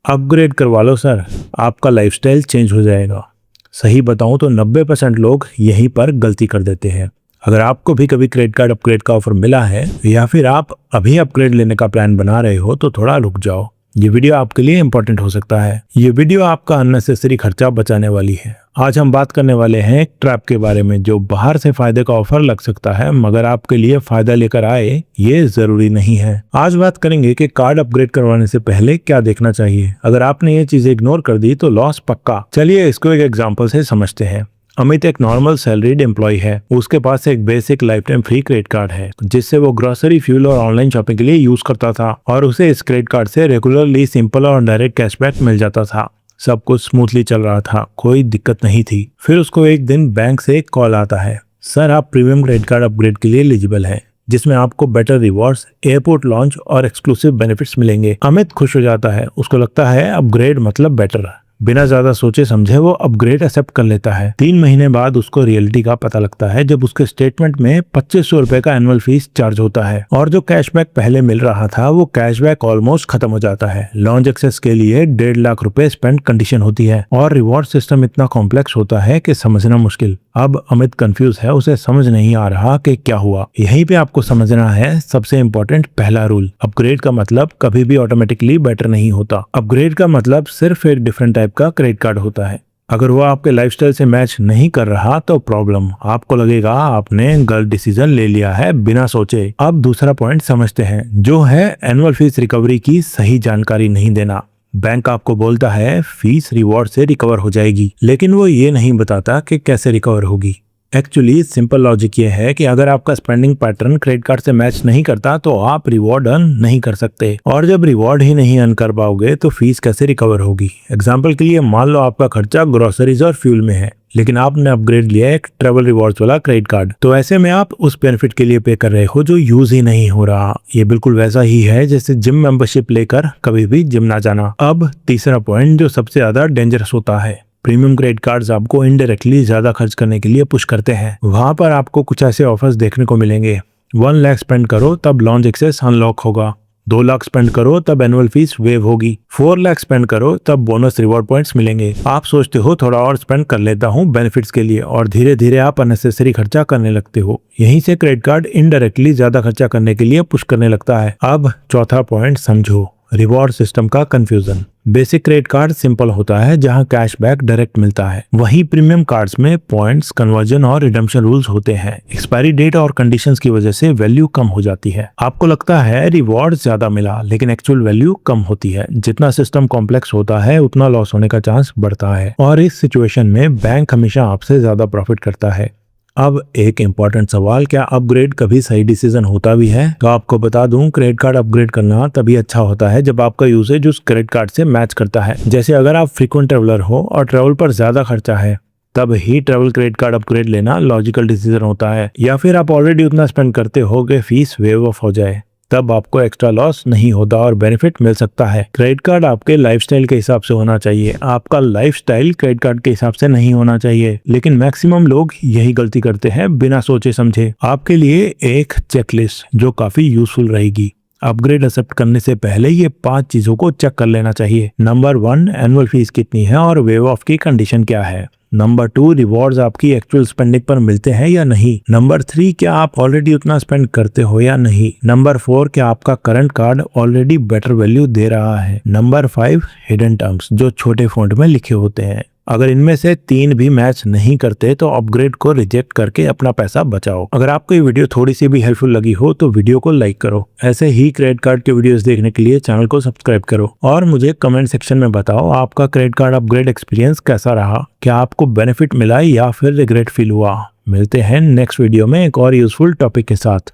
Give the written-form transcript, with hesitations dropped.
Upgrade करवा लो sir, आपका lifestyle change हो जाएगा। सही बताऊं तो 90% लोग यहीं पर गलती कर देते हैं। अगर आपको भी कभी क्रेडिट कार्ड अपग्रेड का ऑफर मिला है या फिर आप अभी अपग्रेड लेने का प्लान बना रहे हो तो थोड़ा रुक जाओ। ये वीडियो आपके लिए इंपॉर्टेंट हो सकता है। ये वीडियो आपका अननेसेसरी खर्चा बचाने वाली है। आज हम बात करने वाले हैं एक ट्रैप के बारे में जो बाहर से फायदे का ऑफर लग सकता है मगर आपके लिए फायदा लेकर आए ये जरूरी नहीं है। आज बात करेंगे कि कार्ड अपग्रेड करवाने से पहले क्या देखना चाहिए। अगर आपने ये चीजें इग्नोर कर दी तो लॉस पक्का। चलिए इसको एक एग्जाम्पल से समझते हैं। अमित एक नॉर्मल सैलरीड एम्प्लॉय है। उसके पास एक basic life time free credit card है जिससे वो ग्रोसरी, फ्यूल और ऑनलाइन शॉपिंग के लिए यूज करता था और उसे इस क्रेडिट कार्ड से रेगुलरली सिंपल और डायरेक्ट कैशबैक मिल जाता था। सब कुछ स्मूथली चल रहा था, कोई दिक्कत नहीं थी। फिर उसको एक दिन बैंक से एक कॉल आता है, सर आप प्रीमियम क्रेडिट कार्ड अपग्रेड के लिए एलिजिबल है जिसमें आपको बेटर रिवॉर्ड्स, एयरपोर्ट लॉन्च और एक्सक्लूसिव बेनिफिट्स मिलेंगे। अमित खुश हो जाता है। उसको लगता है अपग्रेड मतलब बेटर। बिना ज्यादा सोचे समझे वो अपग्रेड एक्सेप्ट कर लेता है। 3 महीने बाद उसको रियलिटी का पता लगता है जब उसके स्टेटमेंट में 2500 रुपए का एनुअल फीस चार्ज होता है और जो कैशबैक पहले मिल रहा था वो कैशबैक ऑलमोस्ट खत्म हो जाता है। लॉन्च एक्सेस के लिए 1.5 लाख रुपए स्पेंड कंडीशन होती है और रिवॉर्ड सिस्टम इतना कॉम्प्लेक्स होता है कि समझना मुश्किल। अब अमित कंफ्यूज है, उसे समझ नहीं आ रहा कि क्या हुआ। यहीं पे आपको समझना है सबसे इम्पोर्टेंट पहला रूल। अपग्रेड का मतलब कभी भी ऑटोमेटिकली बेटर नहीं होता। अपग्रेड का मतलब सिर्फ एक डिफरेंट टाइप का क्रेडिट कार्ड होता है। अगर वो आपके लाइफस्टाइल से मैच नहीं कर रहा तो प्रॉब्लम। आपको लगेगा आपने गलत डिसीजन ले लिया है बिना सोचे। अब दूसरा पॉइंट समझते हैं जो है एनुअल फीस रिकवरी की सही जानकारी नहीं देना। बैंक आपको बोलता है फीस रिवॉर्ड से रिकवर हो जाएगी लेकिन वो ये नहीं बताता कि कैसे रिकवर होगी। एक्चुअली सिंपल लॉजिक ये है कि अगर आपका स्पेंडिंग पैटर्न क्रेडिट कार्ड से मैच नहीं करता तो आप रिवॉर्ड अर्न नहीं कर सकते और जब रिवॉर्ड ही नहीं अर्न कर पाओगे तो फीस कैसे रिकवर होगी। एग्जाम्पल के लिए मान लो आपका खर्चा ग्रोसरीज और फ्यूल में है लेकिन आपने अपग्रेड लिया एक ट्रेवल रिवॉर्ड्स वाला क्रेडिट कार्ड, तो ऐसे में आप उस बेनिफिट के लिए पे कर रहे हो जो यूज ही नहीं हो रहा। ये बिल्कुल वैसा ही है जैसे जिम मेंबरशिप लेकर कभी भी जिम ना जाना। अब तीसरा पॉइंट जो सबसे ज्यादा डेंजरस होता है, प्रीमियम क्रेडिट कार्ड्स आपको इनडायरेक्टली ज्यादा खर्च करने के लिए पुश करते हैं। वहां पर आपको कुछ ऐसे ऑफर्स देखने को मिलेंगे, 1 लाख स्पेंड करो तब लॉन्च एक्सेस अनलॉक होगा, 2 लाख स्पेंड करो तब एनुअल फीस वेव होगी, 4 लाख स्पेंड करो तब बोनस रिवॉर्ड पॉइंट्स मिलेंगे। आप सोचते हो थोड़ा और स्पेंड कर लेता हूँ बेनिफिट्स के लिए और धीरे धीरे आप अननेसेसरी खर्चा करने लगते हो। यहीं से क्रेडिट कार्ड इनडायरेक्टली ज्यादा खर्चा करने के लिए पुश करने लगता है। अब चौथा पॉइंट समझो, रिवॉर्ड सिस्टम का confusion. Basic credit card simple होता है जहां कैशबैक डायरेक्ट मिलता है। वहीं प्रीमियम कार्ड्स में पॉइंट्स, कन्वर्जन और रिडम्पशन रूल्स होते हैं। एक्सपायरी डेट और कंडीशंस की वजह से वैल्यू कम हो जाती है। आपको लगता है रिवॉर्ड ज्यादा मिला लेकिन एक्चुअल वैल्यू कम होती है। जितना सिस्टम कॉम्प्लेक्स होता है उतना लॉस होने का चांस बढ़ता है और इस सिचुएशन में बैंक हमेशा आपसे ज्यादा प्रॉफिट करता है। अब एक इम्पॉर्टेंट सवाल, क्या अपग्रेड कभी सही डिसीजन होता भी है? तो आपको बता दूं क्रेडिट कार्ड अपग्रेड करना तभी अच्छा होता है जब आपका यूसेज उस क्रेडिट कार्ड से मैच करता है। जैसे अगर आप फ्रीक्वेंट ट्रेवलर हो और ट्रेवल पर ज्यादा खर्चा है तब ही ट्रेवल क्रेडिट कार्ड अपग्रेड लेना लॉजिकल डिसीजन होता है। या फिर आप ऑलरेडी उतना स्पेंड करते हो कि फीस वेव ऑफ हो जाए तब आपको एक्स्ट्रा लॉस नहीं होता और बेनिफिट मिल सकता है। क्रेडिट कार्ड आपके लाइफस्टाइल के हिसाब से होना चाहिए, आपका लाइफस्टाइल क्रेडिट कार्ड के हिसाब से नहीं होना चाहिए। लेकिन मैक्सिमम लोग यही गलती करते हैं बिना सोचे समझे। आपके लिए एक चेकलिस्ट जो काफी यूजफुल रहेगी। अपग्रेड एक्सेप्ट करने से पहले ये 5 चीजों को चेक कर लेना चाहिए। नंबर 1, एनुअल फीस कितनी है और वेव ऑफ की कंडीशन क्या है। नंबर 2, रिवॉर्ड्स आपकी एक्चुअल स्पेंडिंग पर मिलते हैं या नहीं। नंबर 3, क्या आप ऑलरेडी उतना स्पेंड करते हो या नहीं। नंबर 4, क्या आपका current card already better value दे रहा है। नंबर 5, हिडन टर्म्स जो छोटे फॉन्ट में लिखे होते हैं। अगर इनमें से 3 भी मैच नहीं करते तो अपग्रेड को रिजेक्ट करके अपना पैसा बचाओ। अगर आपको ये वीडियो थोड़ी सी भी हेल्पफुल लगी हो तो वीडियो को लाइक करो। ऐसे ही क्रेडिट कार्ड के वीडियोस देखने के लिए चैनल को सब्सक्राइब करो और मुझे कमेंट सेक्शन में बताओ आपका क्रेडिट कार्ड अपग्रेड एक्सपीरियंस कैसा रहा। क्या आपको बेनिफिट मिला या फिर रिग्रेट फील हुआ। मिलते हैं नेक्स्ट वीडियो में एक और यूजफुल टॉपिक के साथ।